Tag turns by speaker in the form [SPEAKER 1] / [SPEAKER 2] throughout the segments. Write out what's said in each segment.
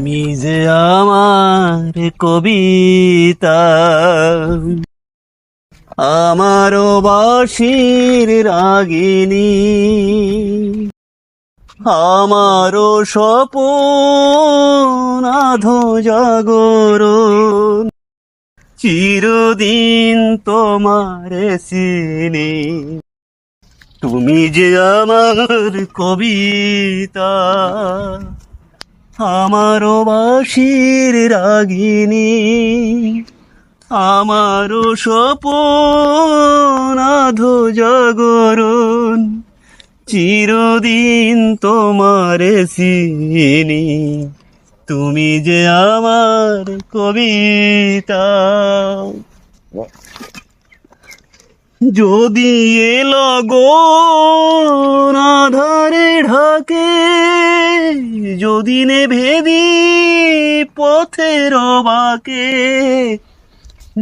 [SPEAKER 1] তুমি যে আমার কবিতা, আমারও বাঁশির রাগিনী, আমারও স্বপন আধো জাগরণ, চিরদিন তোমারে চিনি। তুমি যে আমার কবিতা, আমারও বাঁশির রাগিনী, আমারও স্বপন আধো জাগরণ, চিরদিন তোমারে চিনি। তুমি যে আমার কবিতা। যদি এ লগন আধারে ঢাকে, যদি নেভে দীপ পথের বাঁকে,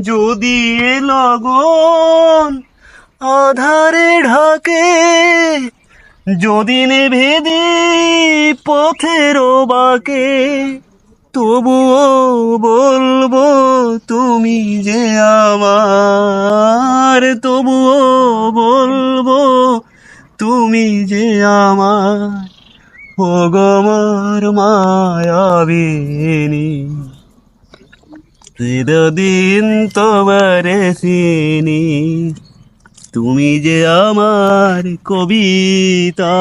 [SPEAKER 1] যদি এ লগন আধারে ঢাকে, যদি নেভে দীপ পথের বাঁকে, তবুও বলবো তুমি যে আমার, তবুও বলবো তুমি যে আমার, ওগো আমার মায়াবিনী। চিরদিন তোমারে চিনি, তুমি যে আমার কবিতা।